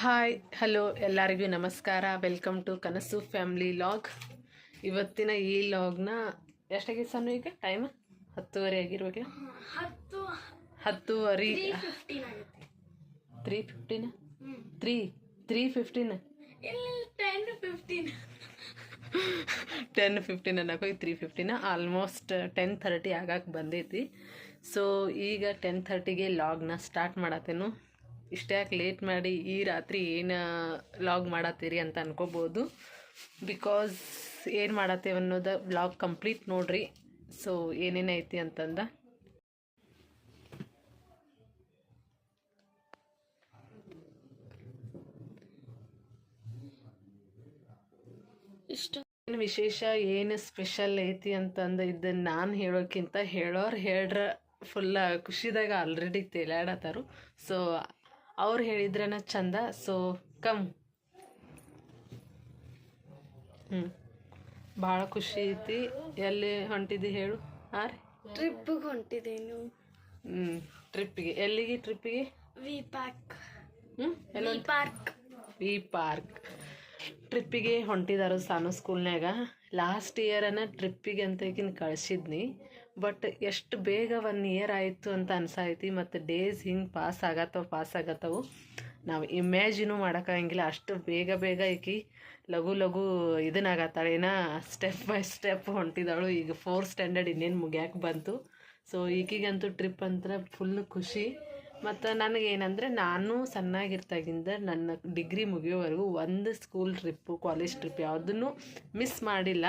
Hi hello ಎಲ್ಲರಿಗೂ ನಮಸ್ಕಾರ. Welcome to ಕನಸು ಫ್ಯಾಮ್ಲಿ ಲಾಗ್. ಇವತ್ತಿನ ಈ ಲಾಗ್ನ ಎಷ್ಟಾಗಿದೆ ಸಣ್ಣ ಈಗ ಟೈಮ್ 10:30 ಆಗಿರುವಾಗ 10:30 10:15 ಅನ್ನೋಕೆ 3:15 ಆಲ್ಮೋಸ್ಟ್ 10:30 ಆಗಕ್ಕೆ ಬಂದೈತಿ. ಸೊ ಈಗ 10:30ಗೆ ಲಾಗ್ನ ಸ್ಟಾರ್ಟ್ ಮಾಡತ್ತೇನು. ಇಷ್ಟೇ ಯಾಕೆ ಲೇಟ್ ಮಾಡಿ ಈ ರಾತ್ರಿ ಏನು ವ್ಲಾಗ್ ಮಾಡತ್ತೀರಿ ಅಂತ ಅನ್ಕೋಬೋದು. ಬಿಕಾಸ್ ಏನು ಮಾಡತ್ತೇವೆ ಅನ್ನೋದು ವ್ಲಾಗ್ ಕಂಪ್ಲೀಟ್ ನೋಡ್ರಿ. ಸೊ ಏನೇನೈತಿ ಅಂತಂದ ಏನು ವಿಶೇಷ ಏನು ಸ್ಪೆಷಲ್ ಐತಿ ಅಂತಂದು ಇದನ್ನು ನಾನು ಹೇಳೋಕ್ಕಿಂತ ಹೇಳೋರು ಹೇಳ್ರ ಫುಲ್ಲ ಖುಷಿದಾಗ ಆಲ್ರೆಡಿ ತೇಲಾಡತ್ತಾರು. ಸೊ ಅವ್ರು ಹೇಳಿದ್ರನ ಚಂದ. ಸೊ ಕಮ್ ಭಾಳ ಖುಷಿ ಐತಿ. ಎಲ್ಲಿ ಹೊಂಟಿದ್ದಿ ಹೇಳು? ಹಾಂ ರೀ, ಟ್ರಿಪ್ಪಿಗೆ ಹೊಂಟಿದ್ದೇನು. ಟ್ರಿಪ್ಪಿಗೆ ಎಲ್ಲಿಗೆ? ಟ್ರಿಪ್ಪಿಗೆ ವಿ ಪಾರ್ಕ್. ವಿ ಪಾರ್ಕ್ ಟ್ರಿಪ್ಪಿಗೆ ಹೊಂಟಿದಾರು ಸಾನು ಸ್ಕೂಲ್ನಾಗ. ಲಾಸ್ಟ್ ಇಯರನ ಟ್ರಿಪ್ಪಿಗೆ ಅಂತ ಈಗಿನ ಕಳಿಸಿದ್ನಿ. ಬಟ್ ಎಷ್ಟು ಬೇಗ 1 ಇಯರ್ ಆಯಿತು ಅಂತ ಅನ್ಸಾಯ್ತಿ. ಮತ್ತು ಡೇಸ್ ಹಿಂಗೆ ಪಾಸ್ ಆಗತ್ತವು ನಾವು ಇಮ್ಯಾಜಿನೂ ಮಾಡೋಕ್ಕಾಗಂಗಿಲ್ಲ. ಅಷ್ಟು ಬೇಗ ಈಕಿ ಲಘು ಇದನ್ನಾಗತ್ತಾಳೆ. ಏನೋ ಸ್ಟೆಪ್ ಬೈ ಸ್ಟೆಪ್ ಹೊಂಟಿದಾಳು. ಈಗ 4th ಸ್ಟ್ಯಾಂಡರ್ಡ್ ಇನ್ನೇನು ಮುಗ್ಯಾಕೆ ಬಂತು. ಸೊ ಈಕಿಗಂತೂ ಟ್ರಿಪ್ ಅಂತ ಫುಲ್ ಖುಷಿ. ಮತ್ತು ನನಗೇನಂದರೆ ನಾನು ಸಣ್ಣಾಗಿರ್ತಾಗಿಂದ ನನ್ನ ಡಿಗ್ರಿ ಮುಗಿಯೋವರೆಗೂ ಒಂದು ಸ್ಕೂಲ್ ಟ್ರಿಪ್ಪು ಕಾಲೇಜ್ ಟ್ರಿಪ್ ಯಾವುದನ್ನು ಮಿಸ್ ಮಾಡಿಲ್ಲ.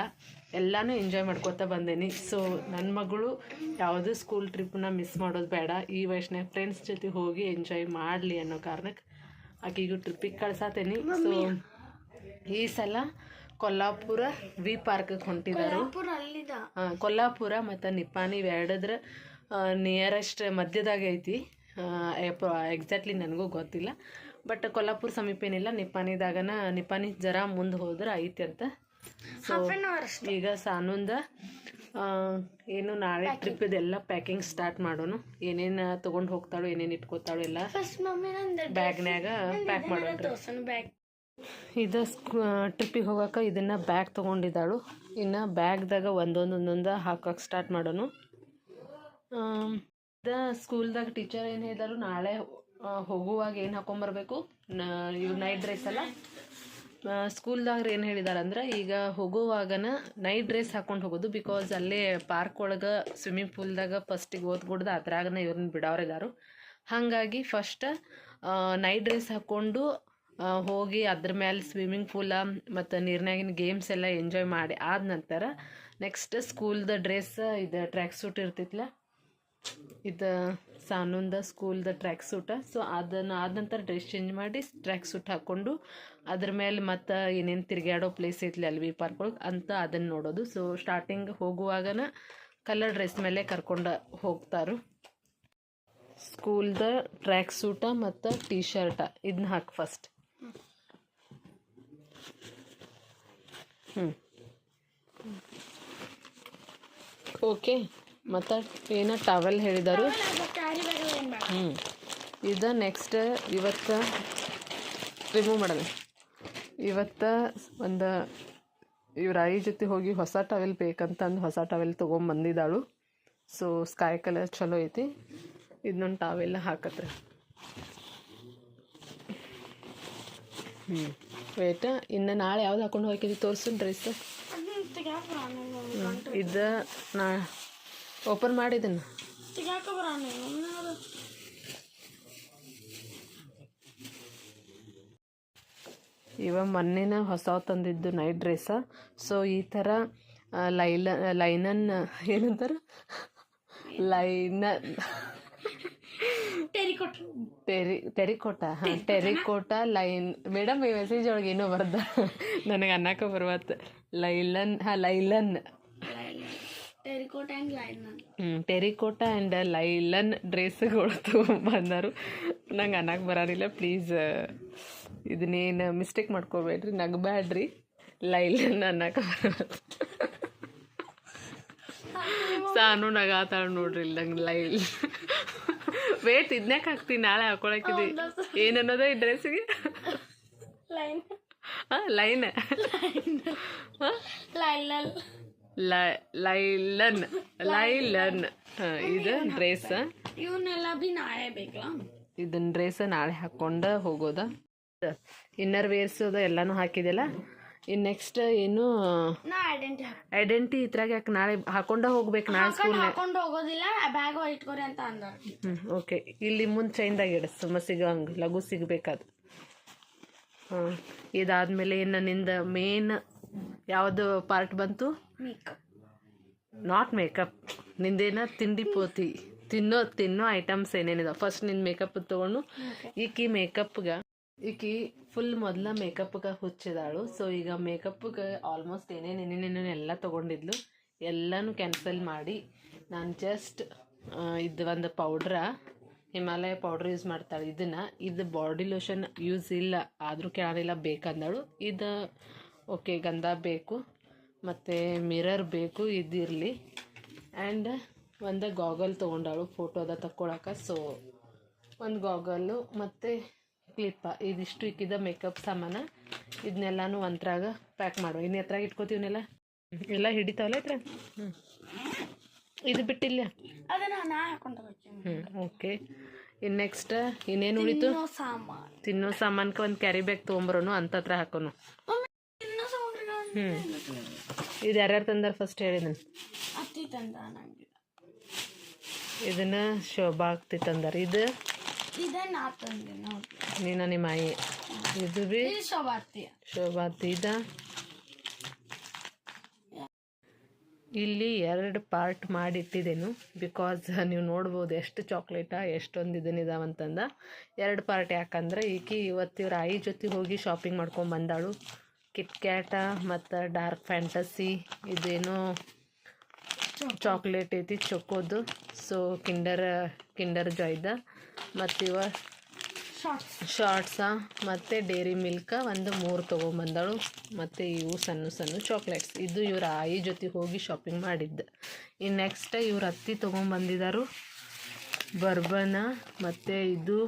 ಎಲ್ಲನೂ ಎಂಜಾಯ್ ಮಾಡ್ಕೋತಾ ಬಂದೇನಿ. ಸೊ ನನ್ನ ಮಗಳು ಯಾವುದೂ ಸ್ಕೂಲ್ ಟ್ರಿಪ್ಪನ್ನ ಮಿಸ್ ಮಾಡೋದು ಬೇಡ. ಈ ವಯಸ್ಸಿನಾಗ ಫ್ರೆಂಡ್ಸ್ ಜೊತೆ ಹೋಗಿ ಎಂಜಾಯ್ ಮಾಡಲಿ ಅನ್ನೋ ಕಾರಣಕ್ಕೆ ಆಕೆಗೂ ಟ್ರಿಪ್ಪಿಗೆ ಕಳ್ಸಾತೇನಿ. ಸೊ ಈ ಸಲ ಕೊಲ್ಲಾಪುರ ವಿ ಪಾರ್ಕಿಗೆ ಹೊಂಟಿದ್ದಾರೆ. ಕೊಲ್ಲಾಪುರ ಮತ್ತು ನಿಪ್ಪಾಣಿ ಎರಡದ್ರ ನಿಯರೆಸ್ಟ್ ಮಧ್ಯದಾಗ ಐತಿ. ಎಕ್ಸಾಕ್ಟ್ಲಿ ನನಗೂ ಗೊತ್ತಿಲ್ಲ. ಬಟ್ ಕೊಲ್ಲಾಪುರ ಸಮೀಪ ಏನಿಲ್ಲ. ನಿಪ್ಪಾಣಿ ಜರ ಮುಂದೆ ಹೋದ್ರೆ ಐತಿ ಅಂತ. ಸೊ ಈಗ ಸಾನುಂದ ಏನು ನಾಳೆ ಟ್ರಿಪ್ ಇದೆಲ್ಲ ಪ್ಯಾಕಿಂಗ್ ಸ್ಟಾರ್ಟ್ ಮಾಡೋಣ. ಏನೇನು ತೊಗೊಂಡು ಹೋಗ್ತಾಳು, ಏನೇನು ಇಟ್ಕೋತಾಳು ಎಲ್ಲ ಬ್ಯಾಗ್ನ್ಯಾಗ ಪ್ಯಾಕ್ ಮಾಡೋಣ. ಇದು ಟ್ರಿಪ್ಪಿಗೆ ಹೋಗೋಕೆ ಇದನ್ನು ಬ್ಯಾಗ್ ತೊಗೊಂಡಿದ್ದಾಳು. ಇನ್ನು ಬ್ಯಾಗ್ದಾಗ ಒಂದೊಂದು ಹಾಕೋಕೆ ಸ್ಟಾರ್ಟ್ ಮಾಡೋಣ. ಸ್ಕೂಲ್ದಾಗ ಟೀಚರ್ ಏನು ಹೇಳಿದಾರು, ನಾಳೆ ಹೋಗುವಾಗ ಏನು ಹಾಕೊಂಬರ್ಬೇಕು, ಇವು ನೈಟ್ ಡ್ರೆಸ್ ಅಲ್ಲ. ಸ್ಕೂಲ್ದಾಗ ಏನು ಹೇಳಿದಾರೆ ಅಂದ್ರೆ, ಈಗ ಹೋಗುವಾಗನ ನೈಟ್ ಡ್ರೆಸ್ ಹಾಕೊಂಡು ಹೋಗೋದು. ಬಿಕಾಸ್ ಅಲ್ಲೇ ಪಾರ್ಕ್ ಒಳಗೆ ಸ್ವಿಮ್ಮಿಂಗ್ ಪೂಲ್ದಾಗ ಫಸ್ಟಿಗೆ ಓದ್ಕೊಡ್ದು ಅದ್ರಾಗನ ಇವ್ರನ್ನ ಬಿಡೋರಿದ್ದಾರು. ಹಾಗಾಗಿ ಫಸ್ಟ್ ನೈಟ್ ಡ್ರೆಸ್ ಹಾಕ್ಕೊಂಡು ಹೋಗಿ ಅದ್ರ ಮೇಲೆ ಸ್ವಿಮ್ಮಿಂಗ್ ಪೂಲ ಮತ್ತು ನೀರಿನಾಗಿನ ಗೇಮ್ಸ್ ಎಲ್ಲ ಎಂಜಾಯ್ ಮಾಡಿ ಆದ ನಂತರ ನೆಕ್ಸ್ಟ್ ಸ್ಕೂಲ್ದ ಡ್ರೆಸ್ ಇದು ಟ್ರ್ಯಾಕ್ ಸೂಟ್ ಇರ್ತಿತ್ತಲ್ಲ, ಇದು ಸಾನುಂದ ಸ್ಕೂಲ್ದ ಟ್ರ್ಯಾಕ್ ಸೂಟ. ಸೊ ಅದನ್ನು ಆದ ನಂತರ ಡ್ರೆಸ್ ಚೇಂಜ್ ಮಾಡಿ ಟ್ರ್ಯಾಕ್ ಸೂಟ್ ಹಾಕ್ಕೊಂಡು ಅದ್ರ ಮೇಲೆ ಮತ್ತು ಏನೇನು ತಿರುಗಾಡೋ ಪ್ಲೇಸ್ ಐತ್ಲಿ ಅಲ್ಲಿ ವಿ ಪಾರ್ಕ್ ಒಳಗೆ ಅಂತ ಅದನ್ನು ನೋಡೋದು. ಸೊ ಸ್ಟಾರ್ಟಿಂಗ್ ಹೋಗುವಾಗನ ಕಲರ್ ಡ್ರೆಸ್ ಮೇಲೆ ಕರ್ಕೊಂಡು ಹೋಗ್ತಾರು. ಸ್ಕೂಲ್ದ ಟ್ರ್ಯಾಕ್ ಸೂಟ ಮತ್ತು ಟೀ ಶರ್ಟ ಇದನ್ನ ಹಾಕಿ ಫಸ್ಟ್. ಓಕೆ. ಮತ್ತು ಏನೋ ಟವಲ್ ಹೇಳಿದರು. ಇದು ನೆಕ್ಸ್ಟ್ ಇವತ್ತು ರಿಮೂವ್ ಮಾಡೋದು. ಇವತ್ತು ಒಂದು ಇವ್ರ ಐ ಜೊತೆ ಹೋಗಿ ಹೊಸ ಟವೆಲ್ ಬೇಕಂತಂದು ಹೊಸ ಟವೆಲ್ ತೊಗೊಂಬಂದಿದ್ದಾಳು. ಸೊ ಸ್ಕೈ ಕಲರ್ ಚಲೋ ಐತಿ. ಇದನ್ನೊಂದು ಟವೆಲ್ಲ ಹಾಕತ್ರಿ. ವೇಟ ಇನ್ನು ನಾಳೆ ಯಾವ್ದು ಹಾಕೊಂಡು ಹೋಗಿದ್ವಿ ತೋರಿಸು ಡ್ರೆಸ್. ಇದು ನಾ ಓಪನ್ ಮಾಡಿದ್ದನ್ನು ಇವ ಮೊನ್ನೆನ ಹೊಸ ತಂದಿದ್ದು ನೈಟ್ ಡ್ರೆಸ್ಸ. ಸೊ ಈ ಥರ ಲೈನನ್ ಏನಂತಾರೆ, ಟೆರಿಕೋಟ ಟೆರಿಕೋಟ ಲೈನ್. ಮೇಡಮ್ ಈ ಮೆಸೇಜ್ ಒಳಗೆ ಏನೋ ಬರ್ದ, ನನಗೆ ಅನ್ನಕ್ಕೆ ಬರ್ವತ್ತು. ಲೈಲನ್ ಟೆರಿಕೋಟ ಆ್ಯಂಡ್ ಲೈಲನ್ ಡ್ರೆಸ್ಗಳು ತೊಗೊಂಬಂದರು. ನಂಗೆ ಅನ್ನಕ್ಕೆ ಬರೋದಿಲ್ಲ. ಪ್ಲೀಸ್ ಇದನ್ನೇನು ಮಿಸ್ಟೇಕ್ ಮಾಡ್ಕೋಬೇಡ್ರಿ, ನಗಬೇಡ್ರಿ. ಲೈಲನ್ ಅನ್ನಕ್ಕೆ ಬರೋದು. ಸಾನು ನಗಾತಾಳು ನೋಡ್ರಿ. ಇಲ್ಲ ನಂಗೆ ಲೈಲ್ ವೇಟ್ ಇದನ್ಯಾಕೆ ಹಾಕ್ತೀನಿ, ನಾಳೆ ಹಾಕೊಳಕಿದ್ವಿ ಏನನ್ನೋದ ಈ ಡ್ರೆಸ್ಸಿಗೆ. ಲೈನ್ ಲೈನ್ ಲೈಲಲ್ ಲೈಲನ್ ಲೈಲನ್ ಇದು ಡ್ರೆಸ್. ಇವನ್ನೆಲ್ಲ ಬಿ ನಾಳೆ ಬೇಕಲ್ಲ. ಇದನ್ನ ಡ್ರೆಸ್ ನಾಳೆ ಹಾಕ್ಕೊಂಡು ಹೋಗೋದ. ಇನ್ನರ್ ವೇರ್ಸ್ ಅದು ಎಲ್ಲನೂ ಹಾಕಿದೆಲ್ಲ. ಇನ್ನು ನೆಕ್ಸ್ಟ್ ಏನು ನಾ ಐಡೆಂಟಿ ಇದ್ರಾಗ ಯಾಕೆ ನಾಳೆ ಹಾಕೊಂಡ ಹೋಗ್ಬೇಕು ನಾಳೆ ಸ್ಕೂಲ್. ಹಾಕೊಂಡು ಹೋಗೋದಿಲ್ಲ, ಬ್ಯಾಗ್ ಇಟ್ಕೋರಿ ಅಂತ ಅಂದಾರ. ಓಕೆ. ಇಲ್ಲಿ ಮುಂದೆ ಚೈನ್ದಾಗ ಇಡ ಸುಮ್ಮ ಸಿಗಂಗೆ ಲಘು ಸಿಗಬೇಕದು. ಇದಾದ್ಮೇಲೆ ಇನ್ನು ನಿಂದ ಮೇನ್ ಯಾವುದು ಪಾರ್ಟ್ ಬಂತು? ಮೇಕಪ್. ನಾಟ್ ಮೇಕಪ್, ನಿಂದೇನ ತಿಂಡಿ ಪೋತಿ ತಿನ್ನೋ ಐಟಮ್ಸ್ ಏನೇನಿದಾವೆ. ಫಸ್ಟ್ ನಿಂದು ಮೇಕಪ್ ತೊಗೊಂಡು ಈಕಿ ಮೇಕಪ್ಗೆ ಈಕಿ ಫುಲ್ ಮೊದಲ ಮೇಕಪ್ಗೆ ಹುಚ್ಚಿದಾಳು. ಸೊ ಈಗ ಮೇಕಪ್ಗೆ ಆಲ್ಮೋಸ್ಟ್ ಏನೇನೇನೇನೇನು ಎಲ್ಲ ತೊಗೊಂಡಿದ್ಲು, ಎಲ್ಲನೂ ಕ್ಯಾನ್ಸಲ್ ಮಾಡಿ ನಾನು ಜಸ್ಟ್ ಇದು ಒಂದು ಪೌಡ್ರ, ಹಿಮಾಲಯ ಪೌಡ್ರ್ ಯೂಸ್ ಮಾಡ್ತಾಳೆ. ಇದು ಬಾಡಿ ಲೋಷನ್ ಯೂಸ್ ಇಲ್ಲ, ಆದರೂ ಕೇಳಲಿಲ್ಲ ಬೇಕಂದಳು. ಇದು ಓಕೆ, ಗಂಧ ಬೇಕು ಮತ್ತು ಮಿರರ್ ಬೇಕು, ಇದಿರಲಿ. ಆ್ಯಂಡ್ ಒಂದು ಗಾಗಲ್ ತೊಗೊಂಡಾಳು ಫೋಟೋದ ತಕ್ಕೊಳಕ್ಕೆ. ಸೊ ಒಂದು ಗಾಗಲ್ಲು ಮತ್ತು ಕ್ಲಿಪ್ಪ, ಇದಿಷ್ಟು ಇಕ್ಕಿದ ಮೇಕಪ್ ಸಾಮಾನು. ಇದನ್ನೆಲ್ಲನೂ ಒಂತ್ರಾಗ ಪ್ಯಾಕ್ ಮಾಡುವ. ಇನ್ನು ಎತ್ರಾಗ ಇಟ್ಕೋತೀವನ್ನೆಲ್ಲ ಎಲ್ಲ ಹಿಡಿತಾವಲ್ಲ ಇತ್ರ. ಇದು ಬಿಟ್ಟಿಲ್ಲ, ಅದನ್ನ ನಾ ಹಾಕೊಂಡು ಓಕೆ. ಇನ್ನು ನೆಕ್ಸ್ಟ್ ಇನ್ನೇನು ಉಳಿತು? ತಿನ್ನೋ ಸಾಮಾನ್ಗೆ ಒಂದು ಕ್ಯಾರಿ ಬ್ಯಾಗ್ ತೊಗೊಂಬರೋನು ಅಂತತ್ರ ಹಾಕೋನು. ಇದು ಯಾರ್ಯಾರು ತಂದಾರ ಫಸ್ಟ್ ಹೇಳಿದನು? ಅತ್ತಿ ತಂದ ನಂಗೆ. ಇದನ್ನ ಶೋಭಾ ಆಗ್ತಿ ತಂದಾರ. ಇದು ನಾ ತಂದೆ ನೋಡಿ, ನೀನು ನಿಮ್ಮ ಆಯಿ. ಇದು ಬಿ ಶೋಭಾ ಅತ್ತಿ. ಇಲ್ಲಿ 2 ಪಾರ್ಟ್ ಮಾಡಿ ಇಟ್ಟಿದ್ದೇನು, ಬಿಕಾಸ್ ನೀವು ನೋಡ್ಬೋದು ಎಷ್ಟು ಚಾಕ್ಲೇಟ ಎಷ್ಟೊಂದು ಇದನ್ನಿದಾವಂತಂದ. 2 ಪಾರ್ಟ್ ಯಾಕಂದ್ರೆ ಈಕಿ ಇವತ್ತಿವ್ರ ಆಯಿ ಜೊತೆ ಹೋಗಿ ಶಾಪಿಂಗ್ ಮಾಡ್ಕೊಂಡು ಬಂದಾಳು. ಕಿಟ್ ಕ್ಯಾಟ ಮತ್ತು ಡಾರ್ಕ್ ಫ್ಯಾಂಟಸಿ, ಇದೇನೋ ಚಾಕ್ಲೇಟ್ ಐತಿ ಚೊಕೋದು. ಸೊ ಕಿಂಡರ್ ಜಾಯ್ದ ಮತ್ತು ಇವ ಶಾರ್ಟ್ಸ ಮತ್ತು ಡೇರಿ ಮಿಲ್ಕ ಒಂದು 3 ತೊಗೊಂಬಂದಳು. ಮತ್ತು ಇವು ಸಣ್ಣ ಚಾಕ್ಲೇಟ್ಸ್. ಇದು ಇವ್ರ ಆಯಿ ಜೊತೆ ಹೋಗಿ ಶಾಪಿಂಗ್ ಮಾಡಿದ್ದು. ಇನ್ನು ನೆಕ್ಸ್ಟ್ ಇವ್ರ ಅತ್ತಿ ತೊಗೊಂಬಂದಿದ್ದಾರು ಬರ್ಬನ. ಮತ್ತು ಇದು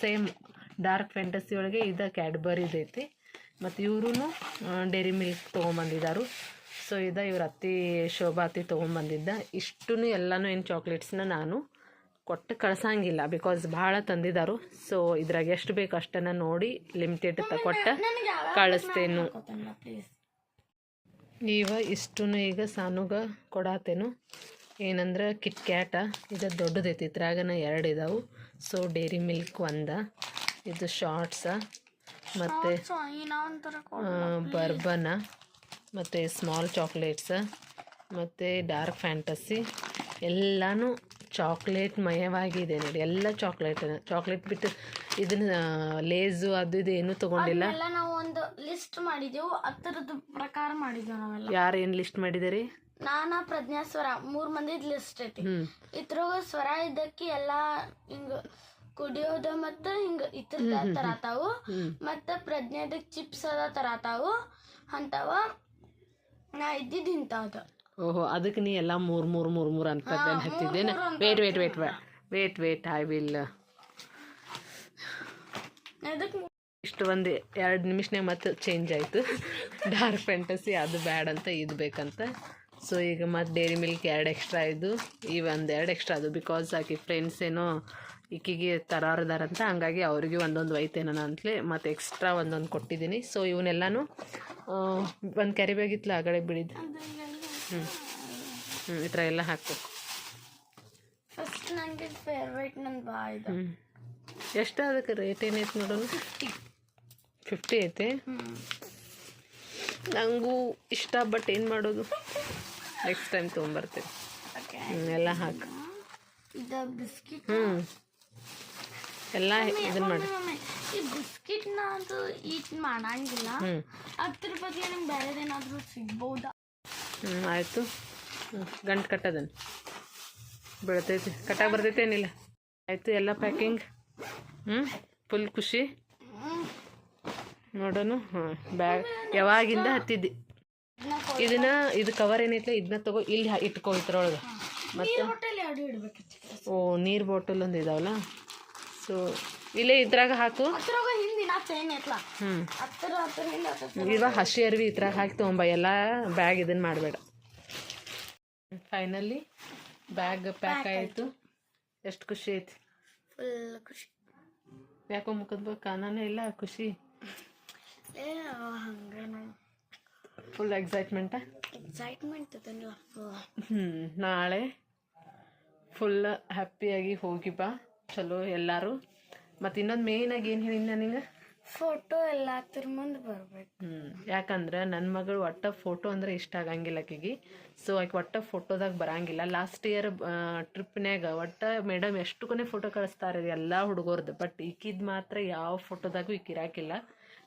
ಸೇಮ್ ಡಾರ್ಕ್ ಫ್ಯಾಂಟಸಿ ಒಳಗೆ ಇದು ಕ್ಯಾಡ್ಬರಿದೈತಿ. ಮತ್ತು ಇವ್ರೂ ಡೇರಿ ಮಿಲ್ಕ್ ತೊಗೊಂಬಂದಿದ್ದಾರು. ಸೊ ಇವ್ರ ಅತ್ತಿ ಶೋಭಾ ಅತ್ತಿ ತೊಗೊಂಬಂದಿದ್ದ. ಇಷ್ಟೂ ಎಲ್ಲನೂ ಏನು ಚಾಕ್ಲೇಟ್ಸ್ನ ನಾನು ಕೊಟ್ಟು ಕಳ್ಸಂಗಿಲ್ಲ, ಬಿಕಾಸ್ ಭಾಳ ತಂದಿದ್ದಾರು. ಸೊ ಇದ್ರಾಗ ಎಷ್ಟು ಬೇಕು ಅಷ್ಟನ್ನು ನೋಡಿ ಲಿಮಿಟೆಡ್ ಕೊಟ್ಟು ಕಳಿಸ್ತೇನು. ಇಷ್ಟು ಈಗ ಸಾನುಗ ಕೊಡಾತೇನು. ಏನಂದ್ರೆ ಕಿಟ್ ಕ್ಯಾಟ ಇದು ದೊಡ್ಡದೈತಿ, ಇದ್ರಾಗನ 2 ಇದಾವೆ. ಸೊ ಡೇರಿ ಮಿಲ್ಕ್ ಒಂದು, ಇದು ಶಾರ್ಟ್ಸ ಮತ್ತು ಬರ್ಬನ ಮತ್ತು ಸ್ಮಾಲ್ ಚಾಕ್ಲೇಟ್ಸ ಮತ್ತು ಡಾರ್ಕ್ ಫ್ಯಾಂಟಸಿ ಎಲ್ಲನೂ ಚಾಕ್ಲೇಟ್ ಮಯವಾಗಿದೆ ನೋಡಿ. ಎಲ್ಲ ಚಾಕ್ಲೇಟ್ ಬಿಟ್ಟು ಇದನ್ನ ಲೇಸು ಅದು ಇದು ಏನೂ ತೊಗೊಂಡಿಲ್ಲ. ನಾವು ಒಂದು ಲಿಸ್ಟ್ ಮಾಡಿದೆವು, ಅದರದ್ದು ಪ್ರಕಾರ ಮಾಡಿದೆವು ನಾವೆಲ್ಲ. ಯಾರು ಏನು ಲಿಸ್ಟ್ ಮಾಡಿದ್ದೀರಿ? ನಾನಾ ಪ್ರಜ್ಞಾ ಸ್ವರ 3 ಮಂದಿದ್ ಲಿಸ್ಟ್ ಐತಿ. ಇದ್ರಾಗ ಸ್ವರ ಇದ್ದಕ್ಕೆ ಎಲ್ಲ ಹಿಂಗ ಕುಡಿಯೋದ ಮತ್ತ ಹಿಂಗ ಇತರದ ತರಾತಾವು, ಮತ್ತ ಪ್ರಜ್ಞಾದ ಚಿಪ್ಸ್ ಅದ ತರಾತಾವು ಅಂತವ. ನಾ ಇದ್ದಿದ್ದು ಇಂಥವ್ದ. ಓಹೋ, ಅದಕ್ಕೆ ನೀ ಎಲ್ಲ 3 ಅಂತ ಹತ್ತಿದ್ದೇನೆ. ವೇಟ್ ಐ ವಿಲ್ ಇಷ್ಟು ಒಂದು 2 ನಿಮಿಷನಾಗ ಮತ್ತೆ ಚೇಂಜ್ ಆಯಿತು. ಡಾರ್ಕ್ ಫ್ಯಾಂಟಸಿ ಅದು ಬ್ಯಾಡ್ ಅಂತ ಇದು ಬೇಕಂತ. ಸೊ ಈಗ ಮತ್ತು ಡೇರಿ ಮಿಲ್ಕ್ 2 ಎಕ್ಸ್ಟ್ರಾ ಇದು, ಈ 2 ಎಕ್ಸ್ಟ್ರಾ ಅದು. ಬಿಕಾಸ್ ಆಕೆ ಫ್ರೆಂಡ್ಸ್ ಏನೋ ಈಕಿಗೆ ತರಾರದಾರಂತ, ಹಂಗಾಗಿ ಅವ್ರಿಗೆ ಒಂದೊಂದು ಒಯ್ತೇನ ಅಂತಲೇ ಮತ್ತು ಎಕ್ಸ್ಟ್ರಾ ಒಂದೊಂದು ಕೊಟ್ಟಿದ್ದೀನಿ. ಸೊ ಇವನ್ನೆಲ್ಲನೂ ಒಂದು ಕ್ಯಾರಿ ಬ್ಯಾಗ್ ಇತ್ತಲ್ಲ ಆಗಡೆ ಬಿಡಿದ್ದು. ಈ ಥರ ಎಲ್ಲ ಹಾಕ್ಬೇಕು. ಫಸ್ಟ್ ನನಗೆ ಫೇವ್ರೇಟ್ ನಂದು ಬಾ ಇದು. ಎಷ್ಟು ಅದಕ್ಕೆ ರೇಟ್ ಏನೈತೆ ನೋಡೋಣ? 50 ಐತೆ. ನನಗೂ ಇಷ್ಟ, ಬಟ್ ಏನು ಮಾಡೋದು, ನೆಕ್ಸ್ಟ್ ಟೈಮ್ ತೊಗೊಂಬರ್ತೇನೆ. ಎಲ್ಲ ಹಾಕಿ ಇದು ಬಿಸ್ಕಿಟ್ ಎಲ್ಲ ಇದನ್ನ ಮಾಡಿ. ಈ ಬಿಸ್ಕಿಟ್ನ ಅದು ಈಟ್ ಮಾಡಂಗಿಲ್ಲ, ಅದ್ರ ಬಗ್ಗೆ ನಂಗೆ ಬೇರೆದೇನಾದರೂ ಸಿಗ್ಬೋದಾ? ಆಯಿತು. ಗಂಟು ಕಟ್ಟೋದನ್ನು ಬೀಳ್ತೈತಿ, ಕಟ್ಟಾಗಿ ಬರ್ತೈತೆ ಏನಿಲ್ಲ. ಆಯಿತು, ಎಲ್ಲ ಪ್ಯಾಕಿಂಗ್. ಫುಲ್ ಖುಷಿ ನೋಡೋಣ. ಬ್ಯಾಗ್ ಯಾವಾಗಿಂದ ಹತ್ತಿದ್ದಿ. ಇದು ಕವರ್ ಏನೈತೆ ಇದನ್ನ ತಗೋ, ಇಲ್ಲಿ ಇಟ್ಕೋ ಇದ್ರೊಳಗೆ. ಮತ್ತು ನೀರು ಬಾಟಲ್ ಒಂದು ಇದಾವಲ್ಲ, ಸೊ ಇಲ್ಲೇ ಇದ್ರಾಗ ಹಾಕು. ನಾ ಚೈನ್ ಐತ್ಲಾ ಹ್ಞೂ ಹತ್ತಿರ ಇವಾಗ ಹಸಿ ಅರ್ವಿ ಈ ಥರ ಹಾಕಿ ತೊಗೊಂಬ ಎಲ್ಲ ಬ್ಯಾಗ್ ಇದನ್ನು ಮಾಡಬೇಡ. ಫೈನಲಿ ಬ್ಯಾಗ್ ಪ್ಯಾಕ್ ಆಯಿತು. ಎಷ್ಟು ಖುಷಿ ಐತಿ. ಫುಲ್ ಖುಷಿ. ಯಾಕೋ ಮುಖದ ಕಾಣನೇ ಇಲ್ಲ ಖುಷಿ. ಹಂಗೆ ಫುಲ್ ಎಕ್ಸೈಟ್ಮೆಂಟಾ? ಎಕ್ಸೈಟ್ಮೆಂಟ್ ಅದಲ್ಲ. ನಾಳೆ ಫುಲ್ ಹ್ಯಾಪಿಯಾಗಿ ಹೋಗಿ ಬಾ ಚಲೋ ಎಲ್ಲರೂ. ಮತ್ತು ಇನ್ನೊಂದು ಮೇಯ್ನಾಗಿ ಏನು ಹೇಳಿನಿ ನನಗೆ, ಫೋಟೋ ಎಲ್ಲ ಮುಂದೆ ಬರ್ಬೇಕು. ಯಾಕಂದ್ರೆ ನನ್ನ ಮಗಳು ಒಟ್ಟ ಫೋಟೋ ಅಂದ್ರೆ ಇಷ್ಟ ಆಗಂಗಿಲ್ಲ ಆಕಿಗೆ. ಸೊ ಆಕೆ ಒಟ್ಟ ಫೋಟೋದಾಗ ಬರಂಗಿಲ್ಲ. ಲಾಸ್ಟ್ ಇಯರ್ ಟ್ರಿಪ್ನ್ಯಾಗ ಒಟ್ಟ ಮೇಡಮ್ ಎಷ್ಟು ಕೊನೆ ಫೋಟೋ ಕಳಿಸ್ತಾರೆ ಎಲ್ಲ ಹುಡುಗರ್ದು, ಬಟ್ ಈಕಿದ್ ಮಾತ್ರ ಯಾವ ಫೋಟೋದಾಗೂ ಈಕಿ ಇರಾಕಿಲ್ಲ.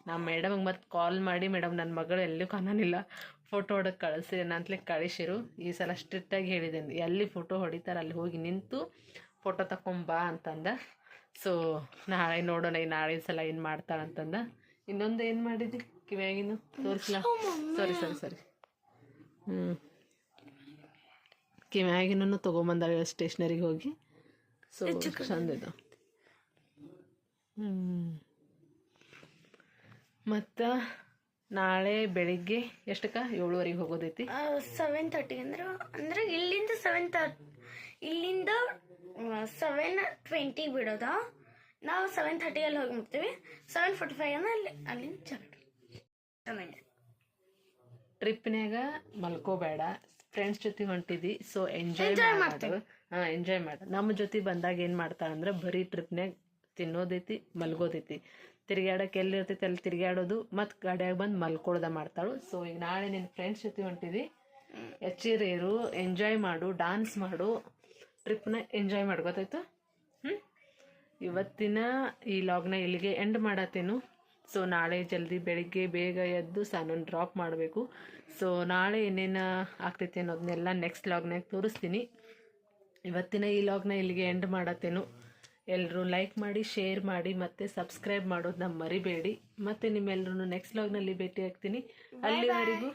ನಾ ಮೇಡಮ್ಗೆ ಮತ್ತೆ ಕಾಲ್ ಮಾಡಿ, ಮೇಡಮ್ ನನ್ನ ಮಗಳು ಎಲ್ಲೂ ಕಾಣೋನಿಲ್ಲ, ಫೋಟೋ ಹೊಡೋಕೆ ಕಳಿಸಿ ಅಂತಲೇ ಕಳಿಸಿರು. ಈ ಸಲ ಸ್ಟ್ರಿಕ್ಟಾಗಿ ಹೇಳಿದ್ದೇನೆ, ಎಲ್ಲಿ ಫೋಟೋ ಹೊಡಿತಾರೆ ಅಲ್ಲಿ ಹೋಗಿ ನಿಂತು ಫೋಟೋ ತಗೊಂಬಾ ಅಂತಂದ. ಸೊ ನಾಳೆ ನೋಡೋಣ ಈ ನಾಳೆ ಸಲ ಏನು ಮಾಡ್ತಾಳಂತಂದ. ಇನ್ನೊಂದು ಏನು ಮಾಡಿದ್ವಿ ಕಿವ್ಯಾಗಿನ ತೋರಿಸ್ಲಾ? ಸರಿ ಕಿವ್ಯಾಗಿನೂ ತೊಗೊಂಬಂದಾಳೆ ಸ್ಟೇಷ್ನರಿಗೆ ಹೋಗಿ. ಸೊ ಚಂದಿದ್ದು. ಮತ್ತು ನಾಳೆ ಬೆಳಿಗ್ಗೆ ಎಷ್ಟಕ್ಕೆ? 7:30 ಹೋಗೋದೈತಿ. 7:30 ಅಂದ್ರೆ ಇಲ್ಲಿಂದ 7:30, ಇಲ್ಲಿಂದ 7:20 ಬಿಡೋದ. ನಾವು 7:30 ಅಲ್ಲಿ ಹೋಗಿ ಮುಟ್ತೀವಿ. 7:45 ಅಲ್ಲಿಂದ ಚೆನ್ನಾಗಿ. ಟ್ರಿಪ್ನ್ಯಾಗ ಮಲ್ಕೋಬೇಡ, ಫ್ರೆಂಡ್ಸ್ ಜೊತೆ ಹೊಂಟಿದ್ದಿ. ಸೊ ಎಂಜಾಯ್ ಮಾಡು. ಎಂಜಾಯ್ ಮಾಡು. ನಮ್ಮ ಜೊತೆ ಬಂದಾಗ ಏನು ಮಾಡ್ತಾಳಂದ್ರೆ ಬರೀ ಟ್ರಿಪ್ನ್ಯಾಗ ತಿನ್ನೋದೈತಿ, ಮಲ್ಗೋದೈತಿ. ತಿರುಗಾಡೋಕೆ ಎಲ್ಲಿ ಇರ್ತೈತಿ ಅಲ್ಲಿ ತಿರುಗಾಡೋದು, ಮತ್ತು ಗಾಡಿಯಾಗ ಬಂದು ಮಲ್ಕೊಳ್ದ ಮಾಡ್ತಾಳು. ಸೊ ಈಗ ನಾಳೆ ನಿನ್ನ ಫ್ರೆಂಡ್ಸ್ ಜೊತೆ ಹೊಂಟಿದ್ದಿ, ಎಚ್ಚರಿರು, ಎಂಜಾಯ್ ಮಾಡು, ಡಾನ್ಸ್ ಮಾಡು, ಟ್ರಿಪ್ನ ಎಂಜಾಯ್ ಮಾಡು. ಗೊತ್ತಾಯ್ತು? ಇವತ್ತಿನ ಈ ಲಾಗ್ನ ಇಲ್ಲಿಗೆ ಎಂಡ್ ಮಾಡತ್ತೇನು. ಸೊ ನಾಳೆ ಜಲ್ದಿ ಬೆಳಿಗ್ಗೆ ಬೇಗ ಎದ್ದು ಸಾನನ್ನು ಡ್ರಾಪ್ ಮಾಡಬೇಕು. ಸೊ ನಾಳೆ ಏನೇನು ಆಗ್ತೈತಿ ಅನ್ನೋದನ್ನೆಲ್ಲ ನೆಕ್ಸ್ಟ್ ಲಾಗ್ನಾಗ ತೋರಿಸ್ತೀನಿ. ಇವತ್ತಿನ ಈ ಲಾಗ್ನ ಇಲ್ಲಿಗೆ ಎಂಡ್ ಮಾಡತ್ತೇನು. ಎಲ್ಲರೂ ಲೈಕ್ ಮಾಡಿ, ಶೇರ್ ಮಾಡಿ, ಮತ್ತು ಸಬ್ಸ್ಕ್ರೈಬ್ ಮಾಡೋದನ್ನ ಮರಿಬೇಡಿ. ಮತ್ತು ನಿಮ್ಮೆಲ್ಲರೂ ನೆಕ್ಸ್ಟ್ ಲಾಗ್ನಲ್ಲಿ ಭೇಟಿ ಆಗ್ತೀನಿ. ಅಲ್ಲಿವರೆಗೂ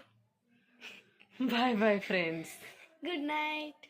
ಬಾಯ್ ಬಾಯ್ ಫ್ರೆಂಡ್ಸ್. Good night.